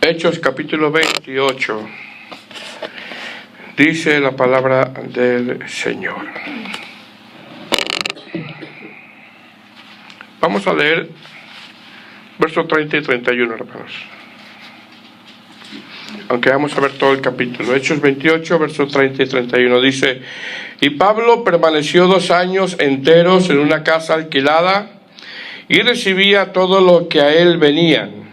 Hechos capítulo 28. Dice la palabra del Señor. Vamos a leer versos 30 y 31, hermanos. Aunque vamos a ver todo el capítulo. Hechos 28, versos 30 y 31. Dice: Y Pablo permaneció 2 años enteros en una casa alquilada y recibía todo lo que a él venían,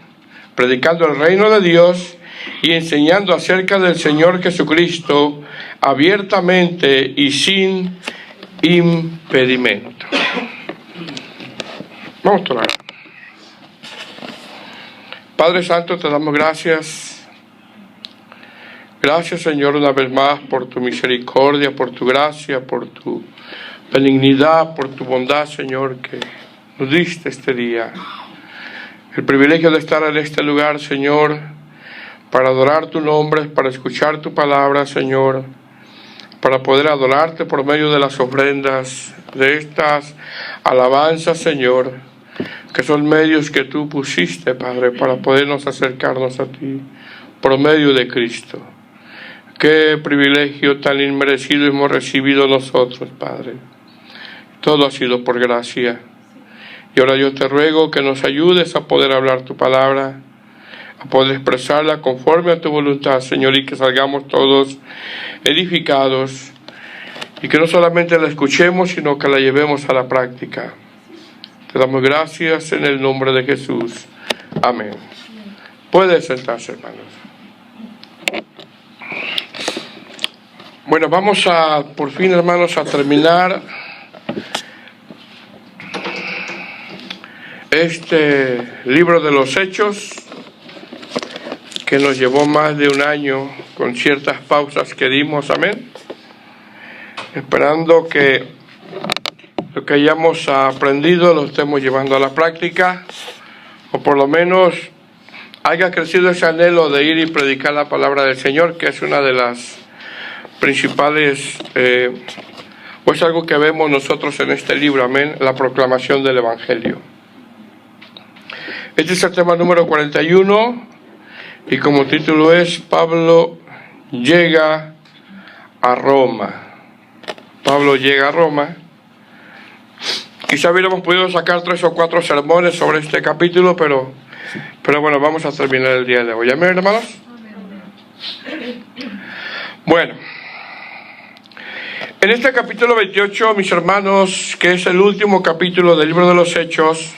predicando el reino de Dios y enseñando acerca del Señor Jesucristo abiertamente y sin impedimento. Vamos a orar. Padre Santo, te damos gracias. Gracias, Señor, una vez más por tu misericordia, por tu gracia, por tu benignidad, por tu bondad, Señor, que nos diste este día. El privilegio de estar en este lugar, Señor, para adorar tu nombre, para escuchar tu palabra, Señor, para poder adorarte por medio de las ofrendas, de estas alabanzas, Señor, que son medios que tú pusiste, Padre, para podernos acercarnos a ti por medio de Cristo. Qué privilegio tan inmerecido hemos recibido nosotros, Padre. Todo ha sido por gracia. Y ahora yo te ruego que nos ayudes a poder hablar tu palabra, a poder expresarla conforme a tu voluntad, Señor, y que salgamos todos edificados, y que no solamente la escuchemos, sino que la llevemos a la práctica. Te damos gracias en el nombre de Jesús. Amén. Puede sentarse, hermanos. Bueno, vamos a, por fin, hermanos, a terminar este libro de los Hechos, que nos llevó más de un año con ciertas pausas que dimos, amén, esperando que lo que hayamos aprendido lo estemos llevando a la práctica, o por lo menos haya crecido ese anhelo de ir y predicar la palabra del Señor, que es una de las principales, o es algo que vemos nosotros en este libro, amén, la proclamación del Evangelio. Este es el tema número 41, y como título es: Pablo llega a Roma. Pablo llega a Roma. Quizá hubiéramos podido sacar 3 o 4 sermones sobre este capítulo, pero bueno, vamos a terminar el día de hoy. ¿Amén, hermanos? Bueno, en este capítulo 28, mis hermanos, que es el último capítulo del libro de los Hechos,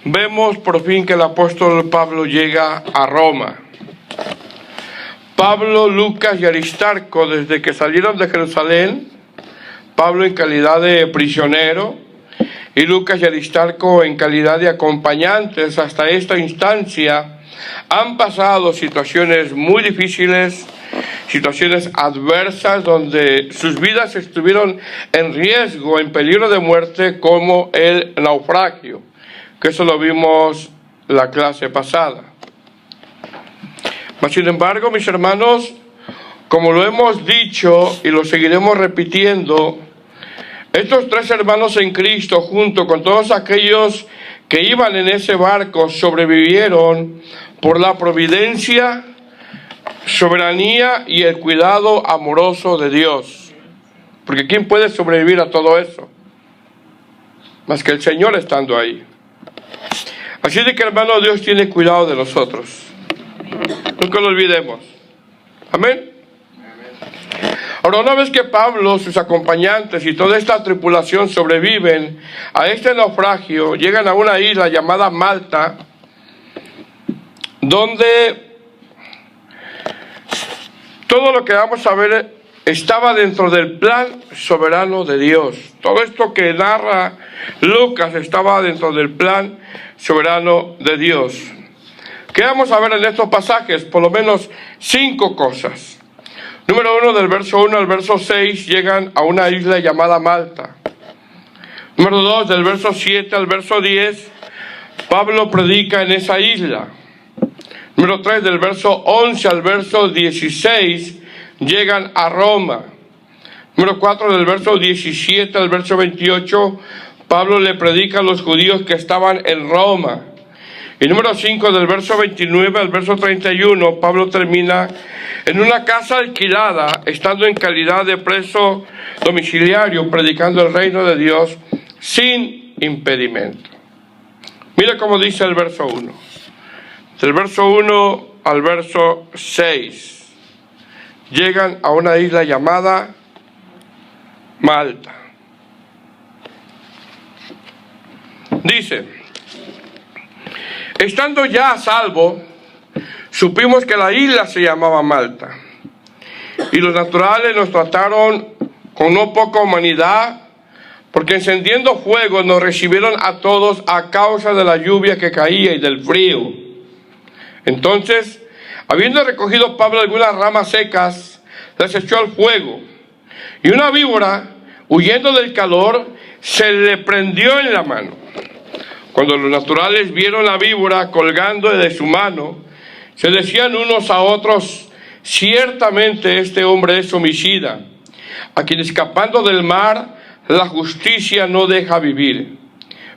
vemos por fin que el apóstol Pablo llega a Roma. Pablo, Lucas y Aristarco, desde que salieron de Jerusalén, Pablo en calidad de prisionero y Lucas y Aristarco en calidad de acompañantes hasta esta instancia, han pasado situaciones muy difíciles, situaciones adversas donde sus vidas estuvieron en riesgo, en peligro de muerte, como el naufragio, que eso lo vimos la clase pasada. Mas sin embargo, mis hermanos, como lo hemos dicho y lo seguiremos repitiendo, estos 3 hermanos en Cristo, junto con todos aquellos que iban en ese barco, sobrevivieron por la providencia, soberanía y el cuidado amoroso de Dios. Porque ¿quién puede sobrevivir a todo eso? Más que el Señor estando ahí. Así de que, hermano, Dios tiene cuidado de nosotros. Nunca lo olvidemos. Amén. Ahora, una vez que Pablo, sus acompañantes y toda esta tripulación sobreviven a este naufragio, llegan a una isla llamada Malta, donde todo lo que vamos a ver estaba dentro del plan soberano de Dios. Todo esto que narra Lucas estaba dentro del plan soberano de Dios. ¿Qué vamos a ver en estos pasajes? Por lo menos 5 cosas. Número 1, del verso 1 al verso 6, llegan a una isla llamada Malta. Número 2, del verso 7 al verso 10, Pablo predica en esa isla. Número 3, del verso 11 al verso 16, llegan a Roma. Número 4, del verso 17 al verso 28, Pablo le predica a los judíos que estaban en Roma. Y número 5, del verso 29 al verso 31, Pablo termina: en una casa alquilada, estando en calidad de preso domiciliario, predicando el reino de Dios sin impedimento. Mira cómo dice el verso 1. Del verso 1 al verso 6, llegan a una isla llamada Malta. Dice: estando ya a salvo, supimos que la isla se llamaba Malta, y los naturales nos trataron con no poca humanidad, porque encendiendo fuego nos recibieron a todos a causa de la lluvia que caía y del frío. Entonces, habiendo recogido Pablo algunas ramas secas, las echó al fuego, y una víbora, huyendo del calor, se le prendió en la mano. Cuando los naturales vieron la víbora colgando de su mano, se decían unos a otros: ciertamente este hombre es homicida, a quien escapando del mar la justicia no deja vivir.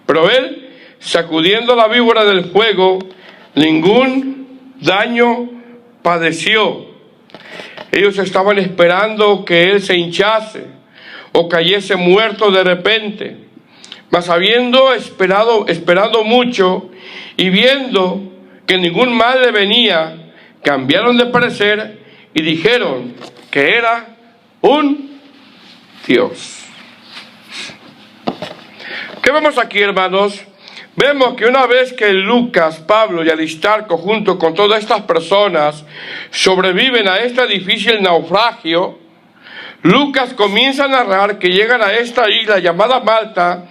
Pero él, sacudiendo la víbora del fuego, ningún daño padeció. Ellos estaban esperando que él se hinchase o cayese muerto de repente. Mas habiendo esperado mucho y viendo que ningún mal le venía, cambiaron de parecer y dijeron que era un Dios. ¿Qué vemos aquí, hermanos? Vemos que una vez que Lucas, Pablo y Aristarco, junto con todas estas personas, sobreviven a este difícil naufragio, Lucas comienza a narrar que llegan a esta isla llamada Malta,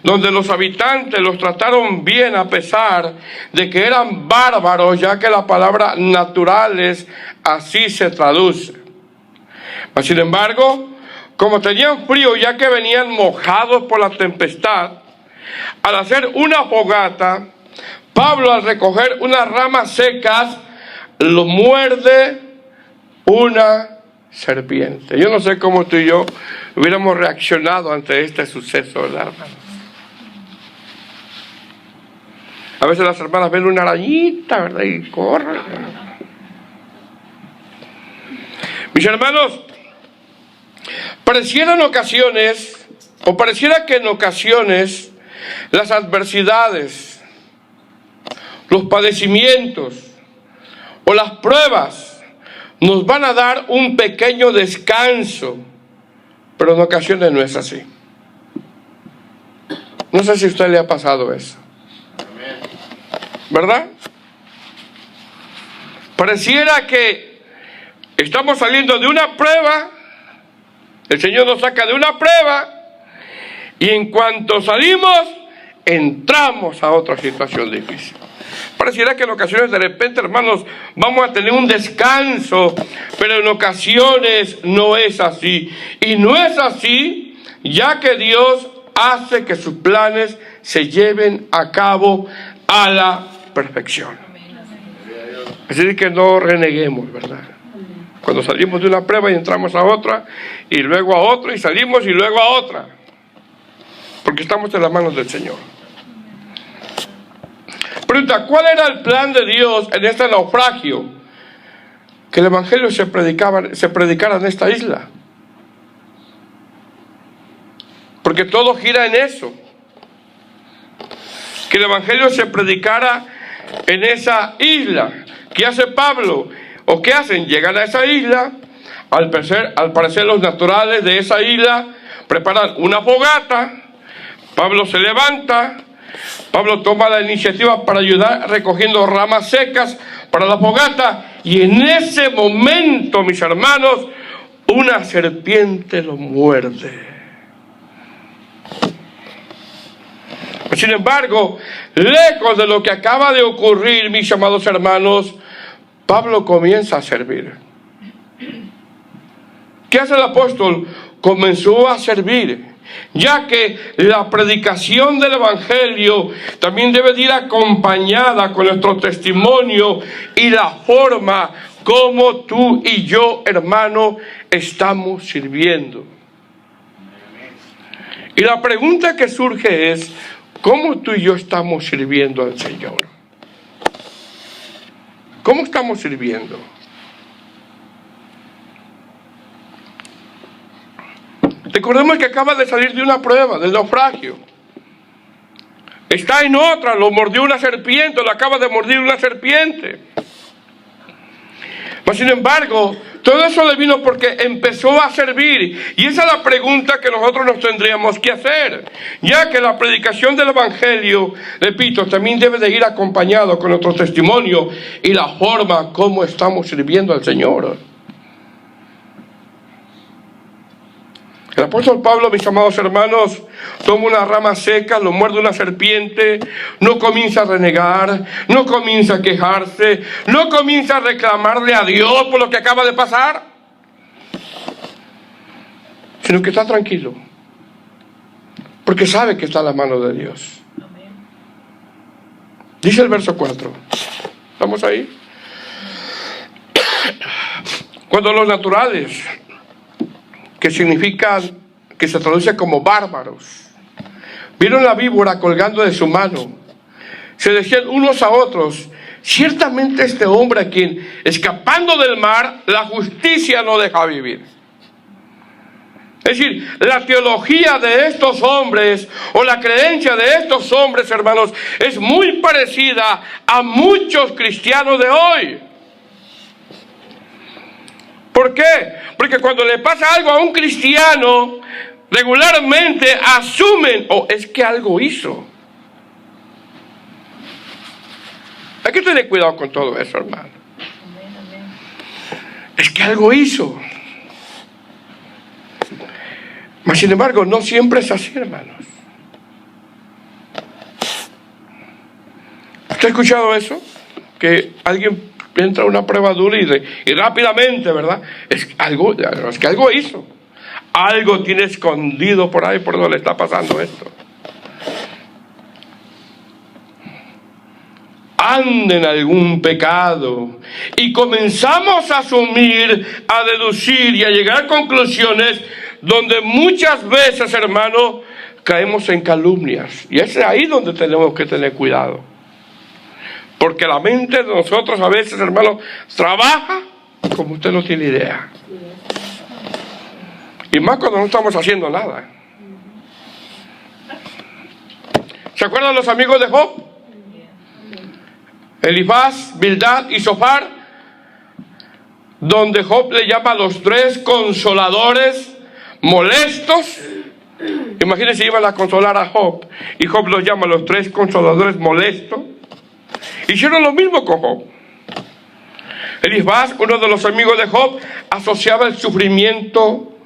donde los habitantes los trataron bien a pesar de que eran bárbaros, ya que la palabra naturales así se traduce. Mas sin embargo, como tenían frío ya que venían mojados por la tempestad, al hacer una fogata, Pablo, al recoger unas ramas secas, lo muerde una serpiente. Yo no sé cómo tú y yo hubiéramos reaccionado ante este suceso, ¿verdad, hermano? A veces las hermanas ven una arañita, ¿verdad? Y corren. Mis hermanos, pareciera que en ocasiones las adversidades, los padecimientos o las pruebas nos van a dar un pequeño descanso, pero en ocasiones no es así. No sé si a usted le ha pasado eso, ¿verdad? Pareciera que estamos saliendo de una prueba, el Señor nos saca de una prueba, y en cuanto salimos, entramos a otra situación difícil. Pareciera que en ocasiones de repente, hermanos, vamos a tener un descanso, pero en ocasiones no es así. Y no es así, ya que Dios hace que sus planes se lleven a cabo a la perfección. Así que no reneguemos, ¿verdad? Cuando salimos de una prueba y entramos a otra, y luego a otra, y salimos y luego a otra. Porque estamos en las manos del Señor. Pregunta: ¿cuál era el plan de Dios en este naufragio? Que el evangelio se predicara en esta isla. Porque todo gira en eso. Que el evangelio se predicara en esa isla. ¿Qué hace Pablo? ¿O qué hacen? Llegan a esa isla. Al parecer los naturales de esa isla preparan una fogata. Pablo se levanta. Pablo toma la iniciativa para ayudar recogiendo ramas secas para la fogata, y en ese momento, mis hermanos, una serpiente lo muerde. Sin embargo, lejos de lo que acaba de ocurrir, mis amados hermanos, Pablo comienza a servir. ¿Qué hace el apóstol? Comenzó a servir, ya que la predicación del evangelio también debe de ir acompañada con nuestro testimonio y la forma como tú y yo, hermano, estamos sirviendo. Y la pregunta que surge es: ¿cómo tú y yo estamos sirviendo al Señor? ¿Cómo estamos sirviendo? Recordemos que acaba de salir de una prueba, del naufragio. Está en otra, lo mordió una serpiente, lo acaba de mordir una serpiente. Mas sin embargo, todo eso le vino porque empezó a servir. Y esa es la pregunta que nosotros nos tendríamos que hacer. Ya que la predicación del Evangelio, repito, también debe de ir acompañado con nuestro testimonio y la forma como estamos sirviendo al Señor. El apóstol Pablo, mis amados hermanos, toma una rama seca, lo muerde una serpiente, no comienza a renegar, no comienza a quejarse, no comienza a reclamarle a Dios por lo que acaba de pasar, sino que está tranquilo, porque sabe que está en la mano de Dios. Dice el verso 4, ¿estamos ahí? Cuando los naturales, que significan, que se traduce como bárbaros, vieron la víbora colgando de su mano, se decían unos a otros: ciertamente este hombre a quien, escapando del mar, la justicia no deja vivir. Es decir, la teología de estos hombres, o la creencia de estos hombres, hermanos, es muy parecida a muchos cristianos de hoy. ¿Por qué? Porque cuando le pasa algo a un cristiano, regularmente asumen, es que algo hizo. Hay que tener cuidado con todo eso, hermano. Es que algo hizo. Mas sin embargo, no siempre es así, hermanos. ¿Usted ha escuchado eso? Que alguien entra a una prueba dura y rápidamente, ¿verdad? Es que algo hizo. Algo tiene escondido por ahí, por donde le está pasando esto. Anda en algún pecado y comenzamos a asumir, a deducir y a llegar a conclusiones donde muchas veces, hermano, caemos en calumnias. Y es ahí donde tenemos que tener cuidado. Porque la mente de nosotros a veces, hermano, trabaja como usted no tiene idea. Y más cuando no estamos haciendo nada. ¿Se acuerdan los amigos de Job? Elifaz, Bildad y Zofar, donde Job le llama a los tres consoladores molestos. Imagínense, iban a consolar a Job y Job los llama a los tres consoladores molestos. Hicieron lo mismo con Job. Elifaz, uno de los amigos de Job, asociaba el sufrimiento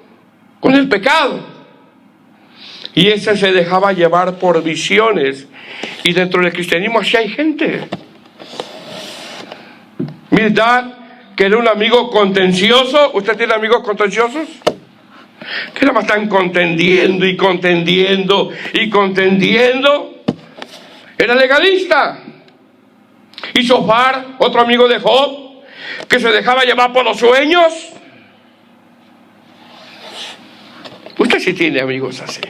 con el pecado. Y ese se dejaba llevar por visiones. Y dentro del cristianismo así hay gente. Bildad, que era un amigo contencioso. ¿Usted tiene amigos contenciosos? Que nada más están contendiendo y contendiendo y contendiendo. Era legalista. Y Zofar, otro amigo de Job, que se dejaba llevar por los sueños. Usted sí tiene amigos así.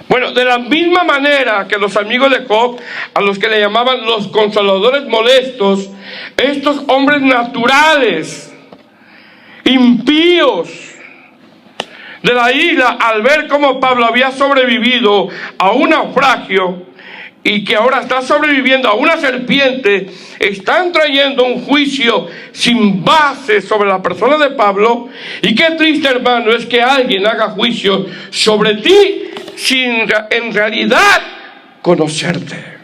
Bueno, de la misma manera que los amigos de Job, a los que le llamaban los consoladores molestos, estos hombres naturales, impíos de la isla, al ver cómo Pablo había sobrevivido a un naufragio y que ahora está sobreviviendo a una serpiente, están trayendo un juicio sin base sobre la persona de Pablo. Y qué triste, hermano, es que alguien haga juicio sobre ti sin en realidad conocerte.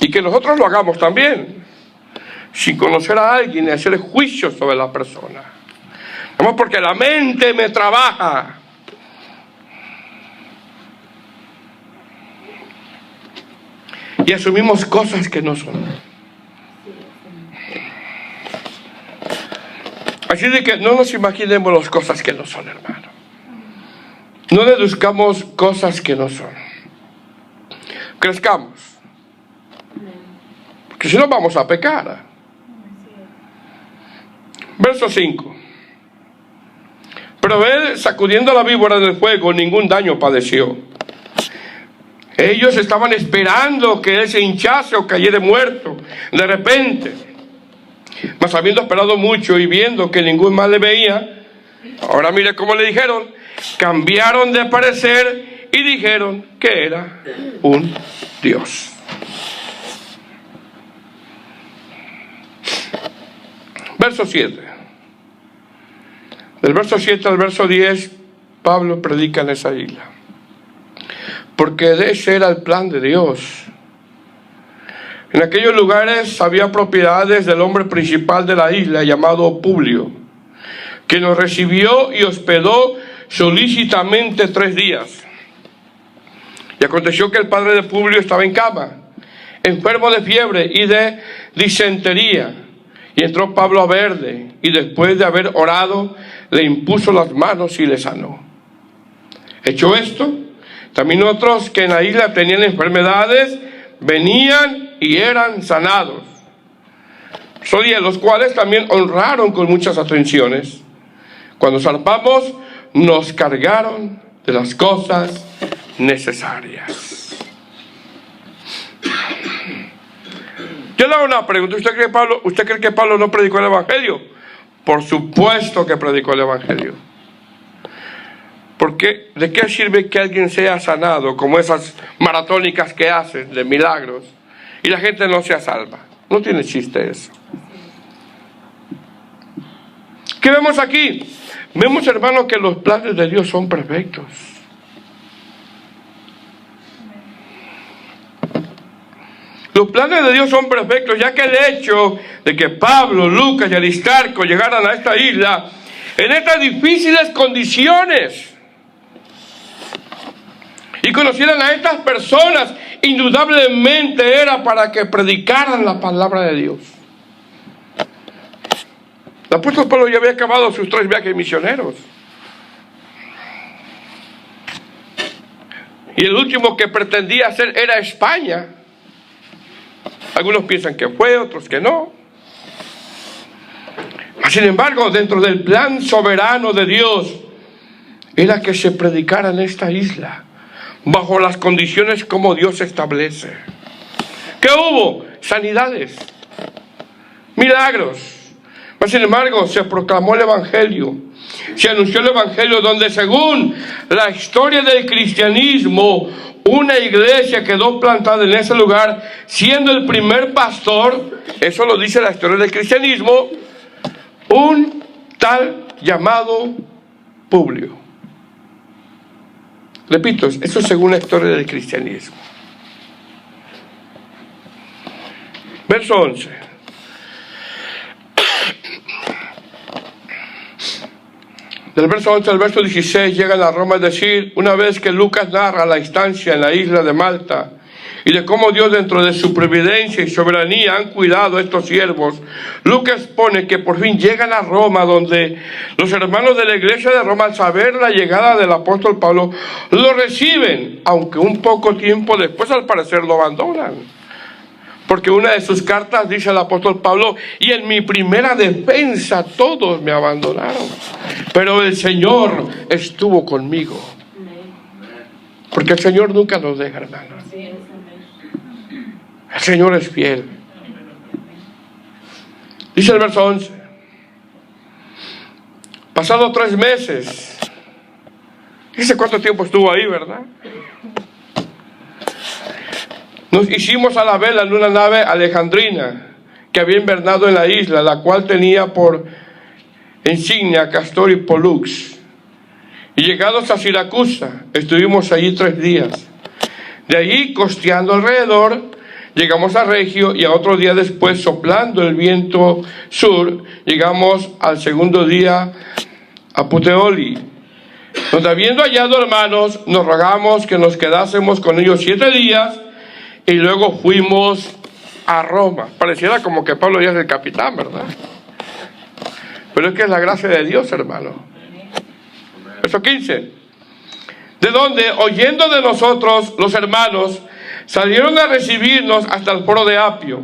Y que nosotros lo hagamos también, sin conocer a alguien y hacer juicio sobre la persona. Vamos, porque la mente me trabaja. Y asumimos cosas que no son. Así de que no nos imaginemos las cosas que no son, hermano. No deduzcamos cosas que no son. Crezcamos. Porque si no vamos a pecar. Verso 5. Pero él, sacudiendo la víbora del fuego, ningún daño padeció. Ellos estaban esperando que él se hinchase o cayera muerto de repente. Mas habiendo esperado mucho y viendo que ningún mal le veía, ahora mire cómo le dijeron, cambiaron de parecer y dijeron que era un dios. Verso 7. Del verso 7 al verso 10, Pablo predica en esa isla. Porque de ese era el plan de Dios. En aquellos lugares había propiedades del hombre principal de la isla, llamado Publio, que nos recibió y hospedó solícitamente 3 días. Y aconteció que el padre de Publio estaba en cama, enfermo de fiebre y de disentería. Y entró Pablo a verle, y después de haber orado, le impuso las manos y le sanó. Hecho esto, también otros que en la isla tenían enfermedades, venían y eran sanados. Los cuales también honraron con muchas atenciones. Cuando zarpamos, nos cargaron de las cosas necesarias. Yo le hago una pregunta. ¿Usted cree que Pablo no predicó el Evangelio? Por supuesto que predicó el Evangelio. Porque ¿de qué sirve que alguien sea sanado, como esas maratónicas que hacen de milagros, y la gente no sea salva? No tiene chiste eso. ¿Qué vemos aquí? Vemos, hermano, que los planes de Dios son perfectos. Los planes de Dios son perfectos, ya que el hecho de que Pablo, Lucas y Aristarco llegaran a esta isla en estas difíciles condiciones y conocieran a estas personas, indudablemente era para que predicaran la palabra de Dios. El apóstol Pablo ya había acabado sus 3 viajes misioneros. Y el último que pretendía hacer era España. Algunos piensan que fue, otros que no. Sin embargo, dentro del plan soberano de Dios, era que se predicara en esta isla, bajo las condiciones como Dios establece. ¿Qué hubo? Sanidades, milagros. Sin embargo, se proclamó el Evangelio, se anunció el Evangelio, donde según la historia del cristianismo, una iglesia quedó plantada en ese lugar, siendo el primer pastor, eso lo dice la historia del cristianismo, un tal llamado Publio. Repito, eso es según la historia del cristianismo. Verso 11. Del verso 11 al verso 16 llegan a Roma, es decir, una vez que Lucas narra la instancia en la isla de Malta y de cómo Dios dentro de su providencia y soberanía han cuidado a estos siervos, Lucas pone que por fin llegan a Roma, donde los hermanos de la iglesia de Roma, al saber la llegada del apóstol Pablo, lo reciben, aunque un poco tiempo después al parecer lo abandonan. Porque una de sus cartas dice el apóstol Pablo: y en mi primera defensa todos me abandonaron, pero el Señor estuvo conmigo. Porque el Señor nunca nos deja, hermanos. El Señor es fiel. Dice el verso 11: pasado 3 meses. Dice cuánto tiempo estuvo ahí, ¿verdad? Nos hicimos a la vela en una nave alejandrina que había invernado en la isla, la cual tenía por insignia Castor y Pollux. Y llegados a Siracusa, estuvimos allí 3 días. De allí, costeando alrededor, llegamos a Regio, y a otro día después, soplando el viento sur, llegamos al segundo día a Puteoli, donde, habiendo hallado hermanos, nos rogamos que nos quedásemos con ellos 7 días, y luego fuimos a Roma. Pareciera como que Pablo ya es el capitán, ¿verdad? Pero es que es la gracia de Dios, hermano. Verso 15. De donde, oyendo de nosotros, los hermanos salieron a recibirnos hasta el foro de Apio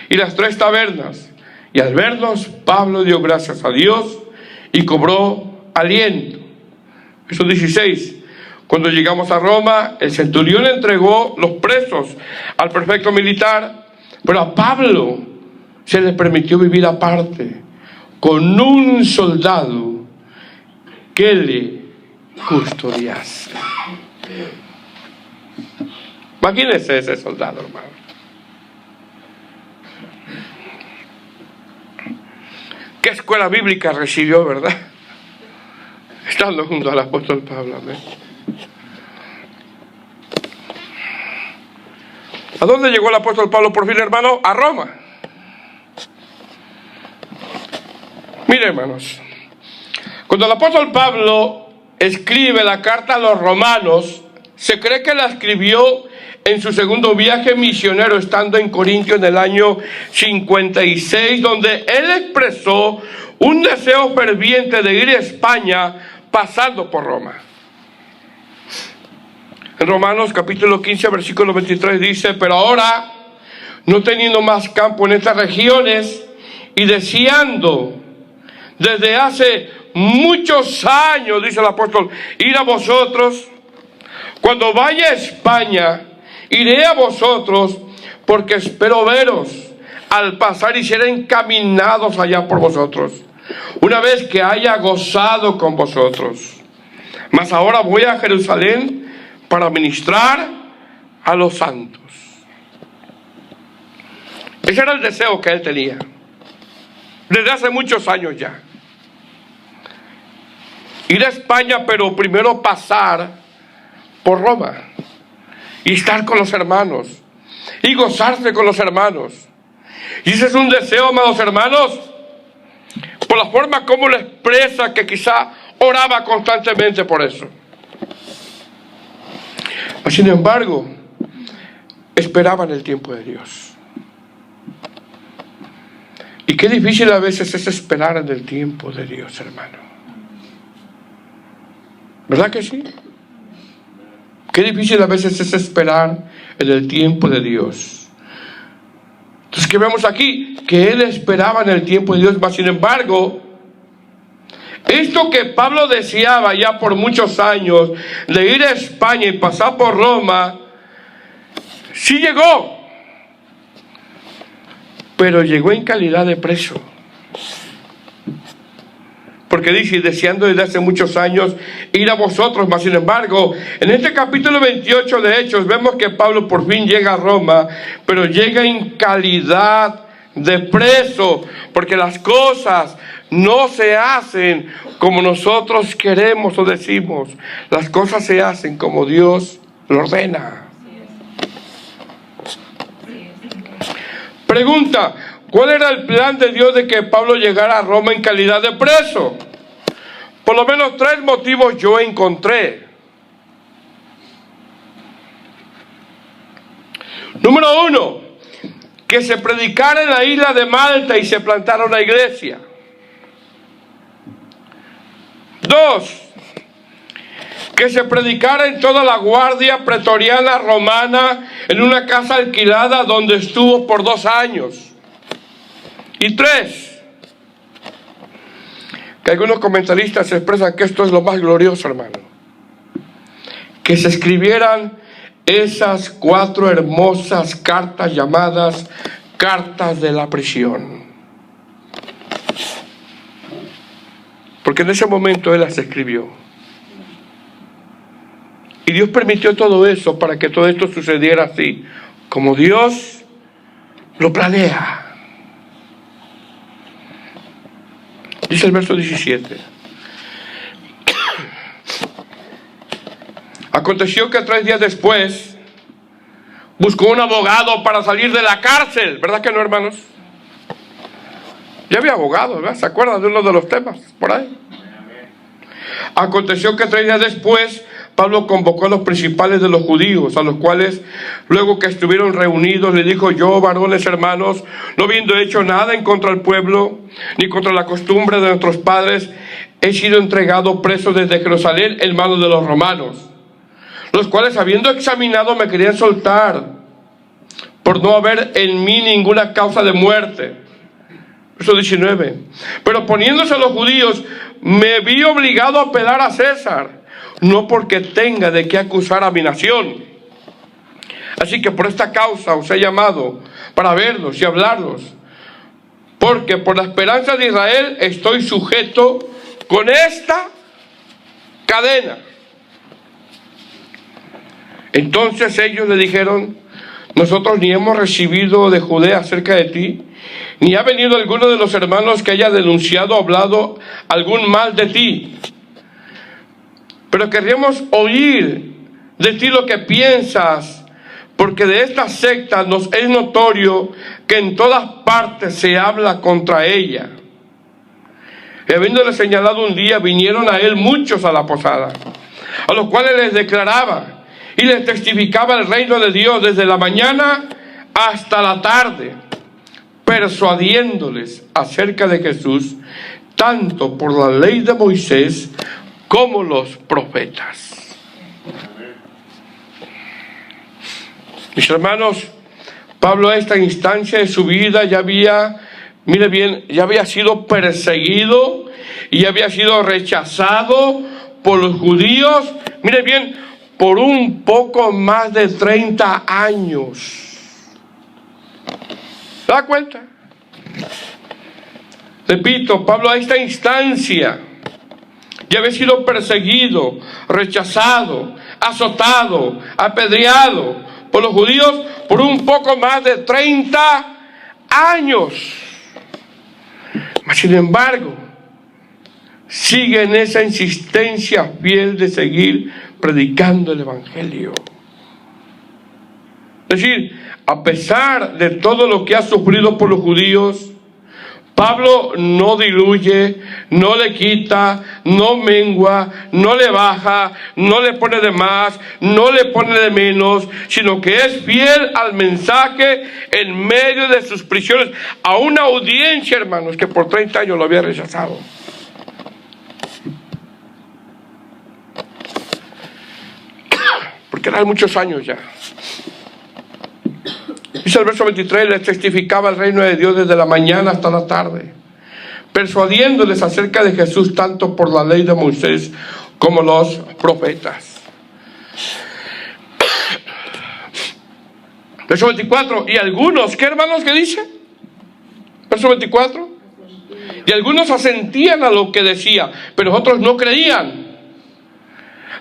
y las 3 tabernas. Y al vernos, Pablo dio gracias a Dios y cobró aliento. Verso 16. Cuando llegamos a Roma, el centurión entregó los presos al prefecto militar, pero a Pablo se le permitió vivir aparte, con un soldado que le custodiase. Imagínense ese soldado, hermano. ¿Qué escuela bíblica recibió, verdad? Estando junto al apóstol Pablo. Amén. ¿A dónde llegó el apóstol Pablo por fin, hermano? A Roma. Mire, hermanos, cuando el apóstol Pablo escribe la carta a los romanos, se cree que la escribió en su segundo viaje misionero, estando en Corintio en el año 56, donde él expresó un deseo ferviente de ir a España pasando por Roma. En Romanos capítulo 15, versículo 23 dice: pero ahora, no teniendo más campo en estas regiones y deseando desde hace muchos años, dice el apóstol, ir a vosotros, cuando vaya a España, iré a vosotros, porque espero veros al pasar y ser encaminados allá por vosotros, una vez que haya gozado con vosotros. Mas ahora voy a Jerusalén para ministrar a los santos. Ese era el deseo que él tenía desde hace muchos años ya. Ir a España, pero primero pasar por Roma y estar con los hermanos y gozarse con los hermanos. Y ese es un deseo, amados hermanos, por la forma como lo expresa, que quizá oraba constantemente por eso. Sin embargo, esperaban el tiempo de Dios. Y qué difícil a veces es esperar en el tiempo de Dios, hermano. ¿Verdad que sí? Qué difícil a veces es esperar en el tiempo de Dios. Entonces, ¿qué vemos aquí? Que él esperaba en el tiempo de Dios, mas sin embargo, esto que Pablo deseaba ya por muchos años, de ir a España y pasar por Roma, sí llegó, pero llegó en calidad de preso. Porque dice, deseando desde hace muchos años ir a vosotros, mas sin embargo, en este capítulo 28 de Hechos, vemos que Pablo por fin llega a Roma, pero llega en calidad de preso, porque las cosas no se hacen como nosotros queremos o decimos. Las cosas se hacen como Dios lo ordena. Pregunta: ¿cuál era el plan de Dios de que Pablo llegara a Roma en calidad de preso? Por lo menos 3 motivos yo encontré. Número 1, que se predicara en la isla de Malta y se plantara una iglesia. 2, que se predicara en toda la guardia pretoriana romana, en una casa alquilada donde estuvo por 2 años. Y 3, que algunos comentaristas expresan que esto es lo más glorioso, hermano, que se escribieran esas 4 hermosas cartas llamadas cartas de la prisión. Porque en ese momento él las escribió. Y Dios permitió todo eso para que todo esto sucediera así, como Dios lo planea. Dice el verso 17. Aconteció que 3 días después buscó un abogado para salir de la cárcel. ¿Verdad que no, hermanos? Ya había abogados, ¿verdad? ¿Se acuerdan de uno de los temas por ahí? Aconteció que 3 días después Pablo convocó a los principales de los judíos, a los cuales, luego que estuvieron reunidos, le dijo: yo, varones hermanos, no habiendo hecho nada en contra del pueblo, ni contra la costumbre de nuestros padres, he sido entregado preso desde Jerusalén en manos de los romanos, los cuales, habiendo examinado, me querían soltar, por no haber en mí ninguna causa de muerte. Verso 19. Pero poniéndose los judíos, me vi obligado a apelar a César, no porque tenga de qué acusar a mi nación. Así que por esta causa os he llamado, para verlos y hablarlos, porque por la esperanza de Israel estoy sujeto con esta cadena. Entonces ellos le dijeron: nosotros ni hemos recibido de Judea acerca de ti, ni ha venido alguno de los hermanos que haya denunciado o hablado algún mal de ti. Pero querríamos oír de ti lo que piensas, porque de esta secta nos es notorio que en todas partes se habla contra ella. Y habiéndole señalado un día, vinieron a él muchos a la posada, a los cuales les declaraba y les testificaba el reino de Dios desde la mañana hasta la tarde, persuadiéndoles acerca de Jesús, tanto por la ley de Moisés como los profetas. Mis hermanos, Pablo a esta instancia de su vida ya había, mire bien, ya había sido perseguido y ya había sido rechazado por los judíos, mire bien, por un poco más de 30 años. ¿Se da cuenta? Repito, Pablo a esta instancia ya había sido perseguido, rechazado, azotado, apedreado por los judíos por un poco más de 30 años. Mas sin embargo, sigue en esa insistencia fiel de seguir predicando el Evangelio. Es decir, a pesar de todo lo que ha sufrido por los judíos, Pablo no diluye, no le quita, no mengua, no le baja, no le pone de más, no le pone de menos, sino que es fiel al mensaje en medio de sus prisiones, a una audiencia, hermanos, que por 30 años lo había rechazado. Porque eran muchos años ya. Dice el verso 23, les testificaba el reino de Dios desde la mañana hasta la tarde, persuadiéndoles acerca de Jesús tanto por la ley de Moisés como los profetas. Verso 24, y algunos, ¿qué hermanos que dice? Verso 24, y algunos asentían a lo que decía, pero otros no creían.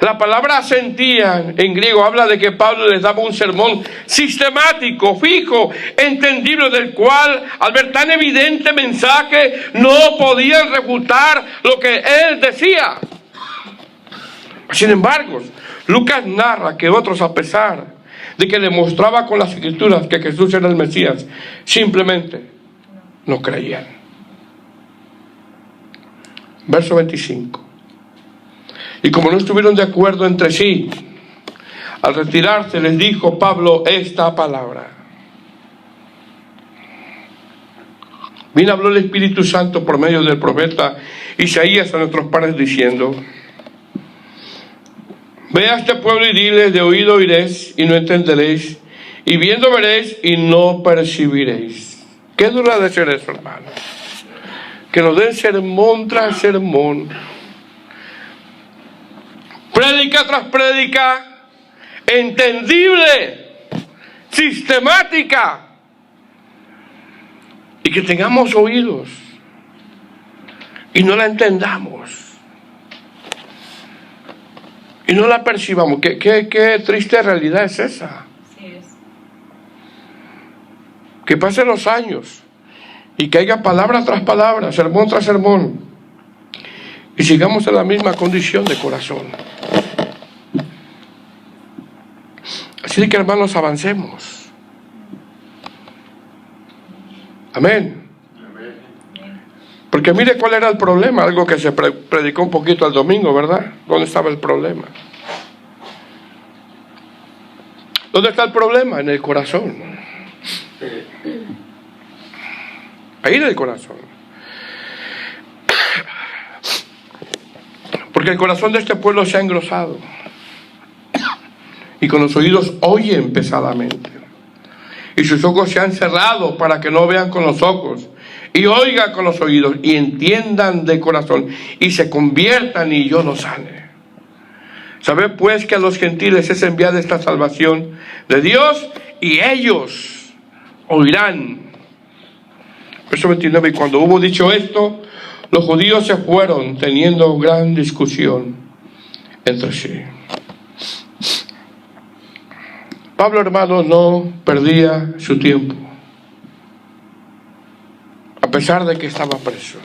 La palabra asentían en griego habla de que Pablo les daba un sermón sistemático, fijo, entendible, del cual, al ver tan evidente mensaje, no podían refutar lo que él decía. Sin embargo, Lucas narra que otros, a pesar de que le mostraba con las escrituras que Jesús era el Mesías, simplemente no creían. Verso 25. Y como no estuvieron de acuerdo entre sí, al retirarse les dijo Pablo esta palabra. Bien habló el Espíritu Santo por medio del profeta Isaías a nuestros padres diciendo: ve a este pueblo y diles, de oído oiréis y no entenderéis, y viendo veréis y no percibiréis. ¿Qué dura de ser eso, hermano? Que nos den sermón tras sermón, prédica tras prédica, entendible, sistemática, y que tengamos oídos y no la entendamos y no la percibamos. Qué triste realidad es esa. Sí es. Que pasen los años y que haya palabra tras palabra, sermón tras sermón, y sigamos en la misma condición de corazón. Así que, hermanos, avancemos. Amén. Porque mire cuál era el problema, algo que se predicó un poquito el domingo, ¿verdad? ¿Dónde estaba el problema? ¿Dónde está el problema? En el corazón. Ahí en el corazón. Porque el corazón de este pueblo se ha engrosado y con los oídos oyen pesadamente, y sus ojos se han cerrado para que no vean con los ojos y oigan con los oídos y entiendan de corazón y se conviertan y yo los sane. Sabed pues que a los gentiles es enviada esta salvación de Dios, y ellos oirán. Verso 29, y cuando hubo dicho esto, los judíos se fueron teniendo gran discusión entre sí. Pablo, hermano, no perdía su tiempo, a pesar de que estaba preso.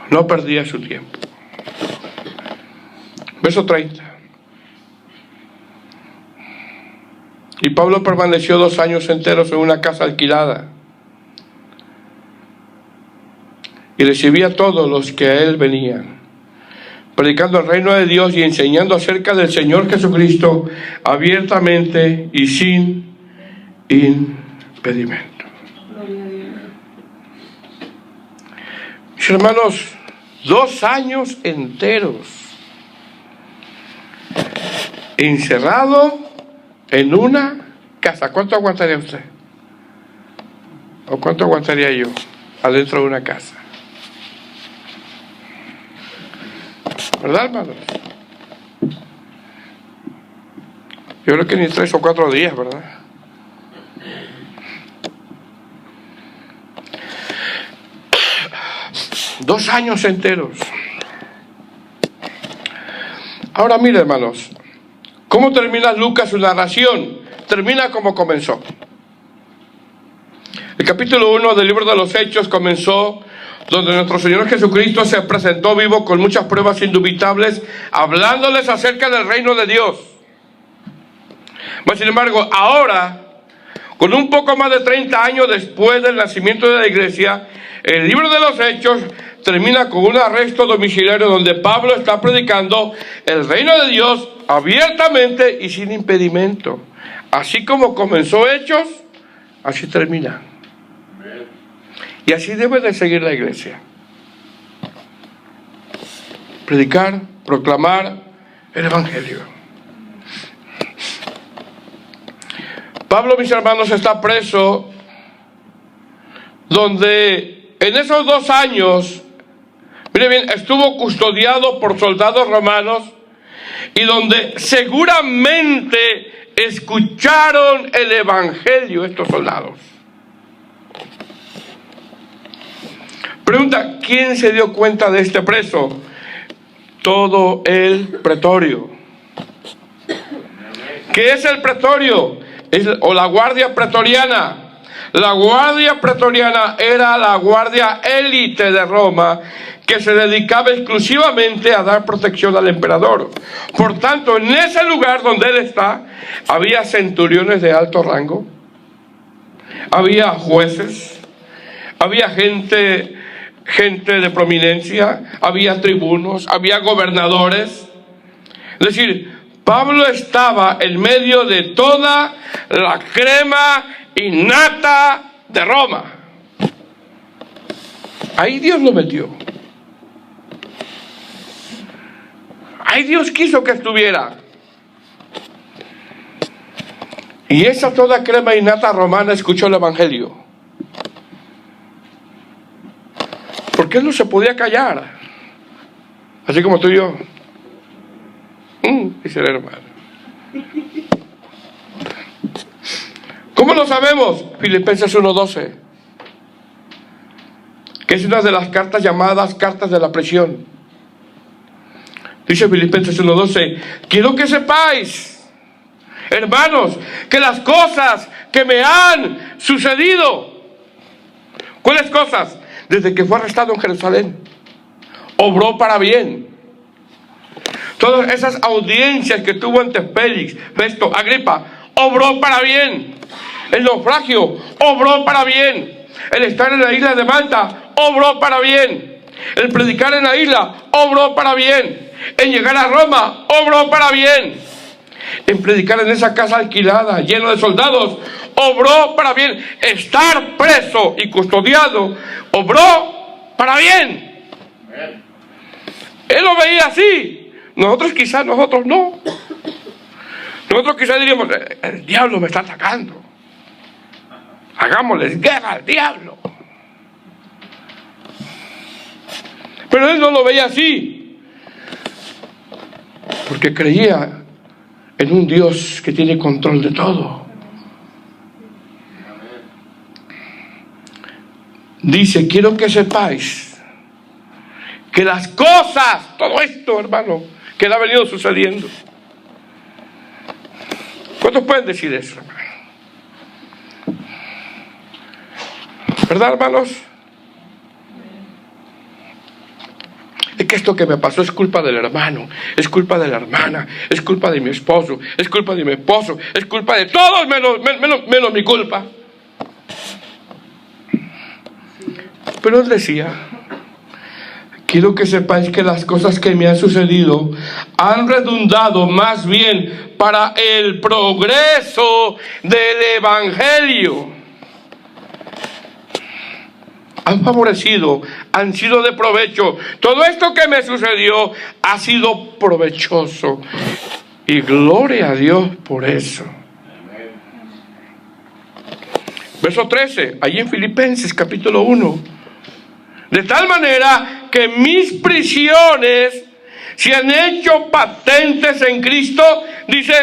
No perdía su tiempo. Verso 30. Y Pablo permaneció 2 años enteros en una casa alquilada, y recibía a todos los que a él venían, predicando el reino de Dios y enseñando acerca del Señor Jesucristo abiertamente y sin impedimento. Mis hermanos, 2 años enteros encerrado en una casa. ¿Cuánto aguantaría usted? ¿O cuánto aguantaría yo adentro de una casa? ¿Verdad, hermanos? Yo creo que ni 3 o 4 días, ¿verdad? Dos años enteros. Ahora mire, hermanos, ¿cómo termina Lucas su narración? Termina como comenzó. El capítulo 1 del libro de los Hechos comenzó donde nuestro Señor Jesucristo se presentó vivo con muchas pruebas indubitables, hablándoles acerca del reino de Dios. Mas, sin embargo, ahora, con un poco más de 30 años después del nacimiento de la iglesia, el libro de los Hechos termina con un arresto domiciliario donde Pablo está predicando el reino de Dios abiertamente y sin impedimento. Así como comenzó Hechos, así termina. Y así debe de seguir la iglesia. Predicar, proclamar el evangelio. Pablo, mis hermanos, está preso, donde en esos 2 años, mire bien, estuvo custodiado por soldados romanos, y donde seguramente escucharon el evangelio estos soldados. Pregunta, ¿quién se dio cuenta de este preso? Todo el pretorio. ¿Qué es el pretorio? O la guardia pretoriana. La guardia pretoriana era la guardia élite de Roma, que se dedicaba exclusivamente a dar protección al emperador. Por tanto, en ese lugar donde él está, había centuriones de alto rango, había jueces, había gente de prominencia, había tribunos, había gobernadores. Es decir, Pablo estaba en medio de toda la crema innata de Roma. Ahí Dios lo metió. Ahí Dios quiso que estuviera. Y esa toda crema innata romana escuchó el evangelio. Porque él no se podía callar. Así como tú y yo. Dice el hermano. ¿Cómo lo sabemos? Filipenses 1:12. Que es una de las cartas llamadas cartas de la prisión. Dice Filipenses 1:12. Quiero que sepáis, hermanos, que las cosas que me han sucedido. ¿Cuáles cosas? Desde que fue arrestado en Jerusalén, obró para bien. Todas esas audiencias que tuvo ante Félix, Festo, Agripa, obró para bien. El naufragio, obró para bien. El estar en la isla de Malta, obró para bien. El predicar en la isla, obró para bien. En llegar a Roma, obró para bien. En predicar en esa casa alquilada, lleno de soldados, obró para bien. Estar preso y custodiado, obró para bien. Él lo veía así. Nosotros no. Nosotros quizás diríamos, el diablo me está atacando. Hagámosles guerra al diablo. Pero él no lo veía así. porque creía en un Dios que tiene control de todo. Dice, quiero que sepáis que las cosas, todo esto, hermano, que le ha venido sucediendo. ¿Cuántos pueden decir eso, hermano? ¿Verdad, hermanos? Es que esto que me pasó es culpa del hermano, es culpa de la hermana, es culpa de mi esposo, es culpa de mi esposo, es culpa de todos menos mi culpa. Pero él decía, quiero que sepáis que las cosas que me han sucedido han redundado más bien para el progreso del Evangelio. Han favorecido, han sido de provecho. Todo esto que me sucedió ha sido provechoso. Y gloria a Dios por eso. Verso 13, allí en Filipenses capítulo 1. De tal manera que mis prisiones se han hecho patentes en Cristo, dice,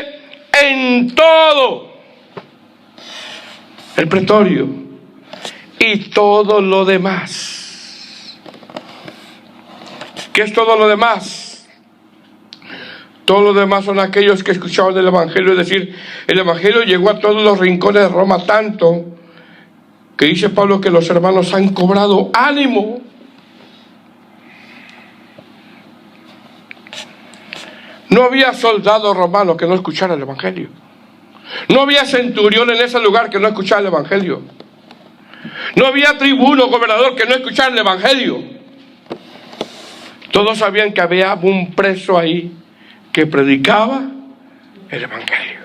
en todo el pretorio y todo lo demás. ¿Qué es todo lo demás? Todo lo demás son aquellos que escuchaban el Evangelio, es decir, el Evangelio llegó a todos los rincones de Roma tanto que dice Pablo que los hermanos han cobrado ánimo. No había soldado romano que no escuchara el Evangelio. No había centurión en ese lugar que no escuchara el Evangelio. No había tribuno, gobernador que no escuchara el Evangelio. Todos sabían que había un preso ahí que predicaba el Evangelio.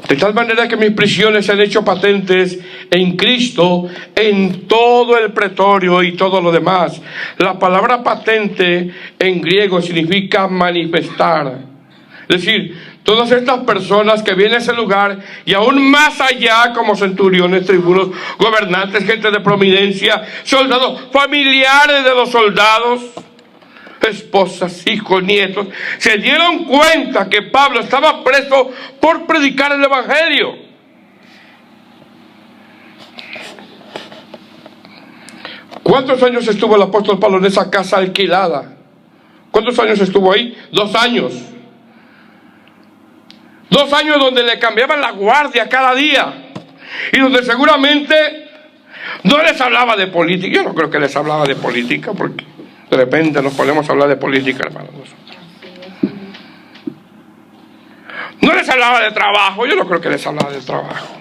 De tal manera que mis prisiones se han hecho patentes en Cristo, en todo el pretorio y todo lo demás. La palabra patente en griego significa manifestar. Es decir, todas estas personas que vienen a ese lugar y aún más allá, como centuriones, tribunos, gobernantes, gente de prominencia, soldados, familiares de los soldados, esposas, hijos, nietos, se dieron cuenta que Pablo estaba preso por predicar el Evangelio. ¿Cuántos años estuvo el apóstol Pablo en esa casa alquilada? ¿Cuántos años estuvo ahí? 2 años. 2 años donde le cambiaban la guardia cada día y donde seguramente no les hablaba de política. Yo no creo que les hablaba de política, porque de repente nos ponemos a hablar de política, hermanos, nosotros. No les hablaba de trabajo, yo no creo que les hablaba de trabajo.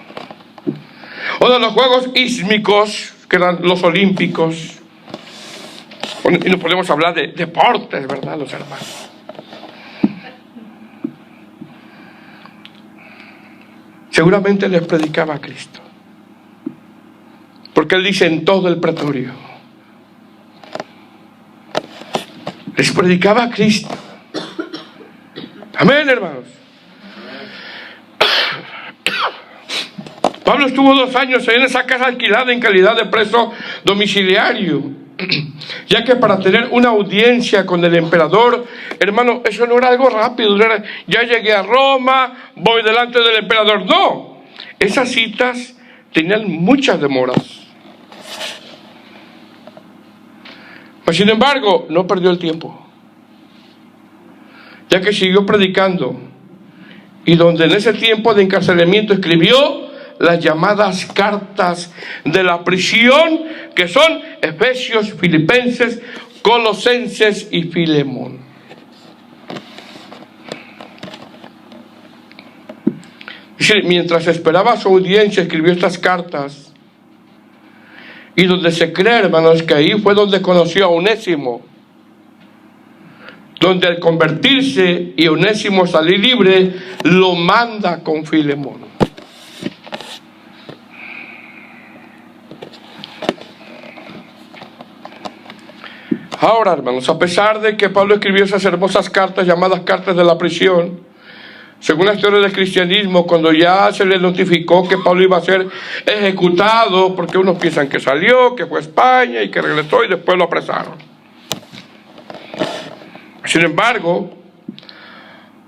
O de los juegos ísmicos, que eran los olímpicos. Y nos podemos hablar de deportes, ¿verdad, los hermanos? Seguramente les predicaba a Cristo. Porque él dice en todo el pretorio. Les predicaba a Cristo. Amén, hermanos. Pablo estuvo 2 años en esa casa alquilada en calidad de preso domiciliario, ya que para tener una audiencia con el emperador, hermano, eso no era algo rápido, no era, ya llegué a Roma, voy delante del emperador. No, esas citas tenían muchas demoras. Pero sin embargo, no perdió el tiempo, ya que siguió predicando, y donde en ese tiempo de encarcelamiento escribió las llamadas cartas de la prisión, que son Efesios, Filipenses, Colosenses y Filemón. Dice, mientras esperaba su audiencia, escribió estas cartas, y donde se cree, hermanos, que ahí fue donde conoció a Onésimo, donde al convertirse y Onésimo salir libre, lo manda con Filemón. Ahora, hermanos, a pesar de que Pablo escribió esas hermosas cartas llamadas cartas de la prisión, según la historia del cristianismo, cuando ya se le notificó que Pablo iba a ser ejecutado, porque unos piensan que salió, que fue a España y que regresó y después lo apresaron. Sin embargo,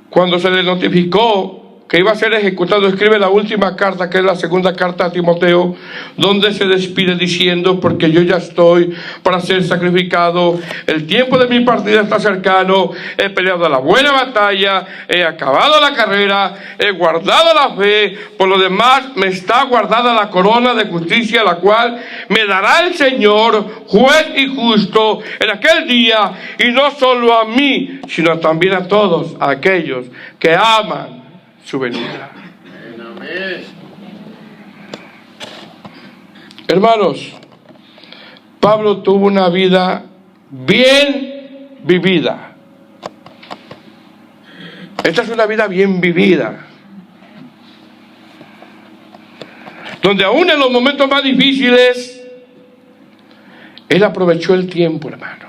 cuando se le notificó que iba a ser ejecutado, escribe la última carta, que es la segunda carta a Timoteo, donde se despide diciendo: porque yo ya estoy para ser sacrificado, el tiempo de mi partida está cercano, he peleado la buena batalla, he acabado la carrera, he guardado la fe, por lo demás me está guardada la corona de justicia, la cual me dará el Señor, juez y justo, en aquel día, y no solo a mí, sino también a todos aquellos que aman su venida. Hermanos, Pablo tuvo una vida bien vivida. Esta es una vida bien vivida, donde aún en los momentos más difíciles él aprovechó el tiempo, hermano.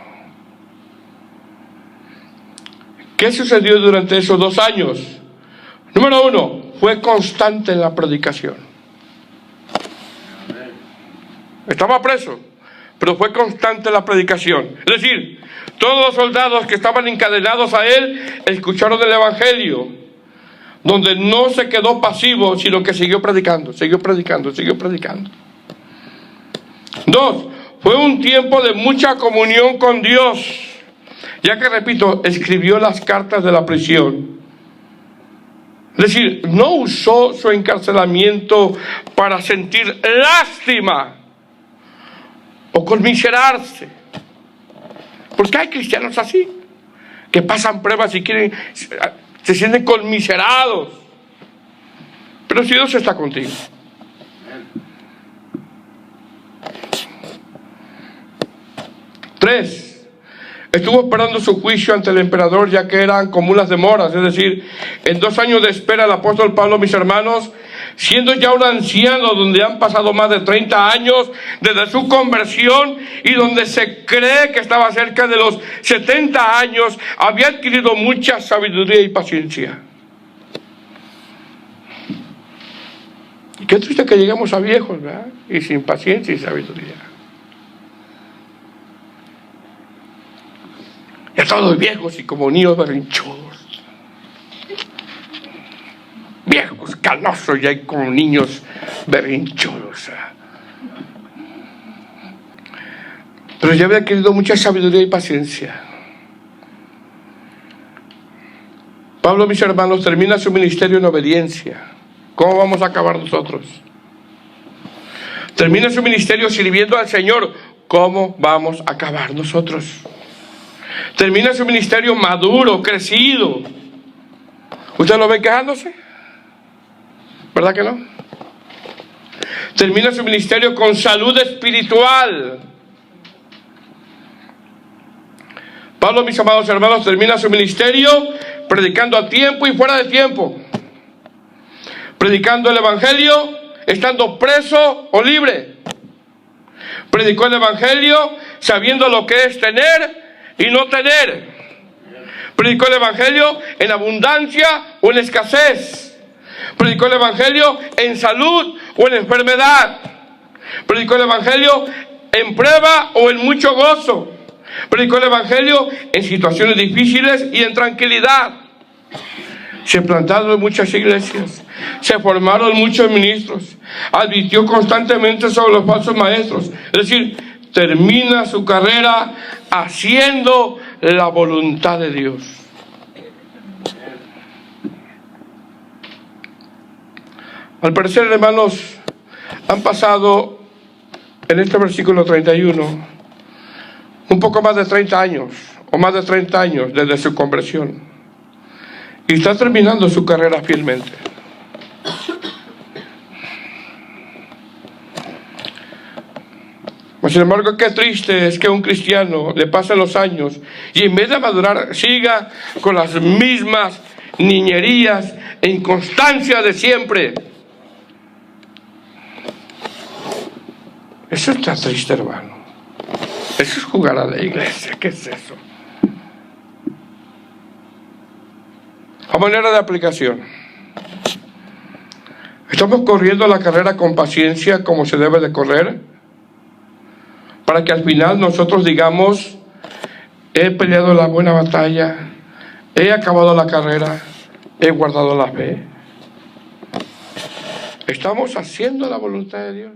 ¿Qué sucedió durante esos 2 años? Número 1, fue constante en la predicación. Estaba preso, pero fue constante en la predicación. Es decir, todos los soldados que estaban encadenados a él escucharon el Evangelio, donde no se quedó pasivo, sino que siguió predicando, siguió predicando, siguió predicando. 2, fue un tiempo de mucha comunión con Dios, ya que, repito, escribió las cartas de la prisión. Es decir, no usó su encarcelamiento para sentir lástima o conmiserarse. Porque hay cristianos así, que pasan pruebas y se sienten conmiserados. Pero si Dios está contigo. Tres, estuvo esperando su juicio ante el emperador, ya que eran como unas demoras. Es decir, en 2 años de espera, el apóstol Pablo, mis hermanos, siendo ya un anciano, donde han pasado más de 30 años desde su conversión y donde se cree que estaba cerca de los 70 años, había adquirido mucha sabiduría y paciencia. Y qué triste que lleguemos a viejos, ¿verdad? Y sin paciencia y sabiduría. Ya todos viejos y como niños berrinchudos. Viejos, canosos, ya hay como niños berrinchudos. Pero ya había adquirido mucha sabiduría y paciencia. Pablo, mis hermanos, termina su ministerio en obediencia. ¿Cómo vamos a acabar nosotros? Termina su ministerio sirviendo al Señor. ¿Cómo vamos a acabar nosotros? Termina su ministerio maduro, crecido. ¿Usted lo ve quejándose? ¿Verdad que no? Termina su ministerio con salud espiritual. Pablo, mis amados hermanos, termina su ministerio predicando a tiempo y fuera de tiempo. Predicando el Evangelio, estando preso o libre. Predicó el Evangelio sabiendo lo que es tener y no tener. Predicó el Evangelio en abundancia o en escasez. Predicó el Evangelio en salud o en enfermedad. Predicó el Evangelio en prueba o en mucho gozo. Predicó el Evangelio en situaciones difíciles y en tranquilidad. Se plantaron muchas iglesias, se formaron muchos ministros, advirtió constantemente sobre los falsos maestros. Es decir, termina su carrera haciendo la voluntad de Dios. Al parecer, hermanos, han pasado en este versículo 31 un poco más de 30 años, o más de 30 años desde su conversión, y está terminando su carrera fielmente. Sin embargo, qué triste es que a un cristiano le pasen los años y en vez de madurar siga con las mismas niñerías e inconstancia de siempre. Eso está triste, hermano. Eso es jugar a la iglesia. ¿Qué es eso? A manera de aplicación, ¿estamos corriendo la carrera con paciencia como se debe de correr? Para que al final nosotros digamos, he peleado la buena batalla, he acabado la carrera, he guardado la fe. ¿Estamos haciendo la voluntad de Dios?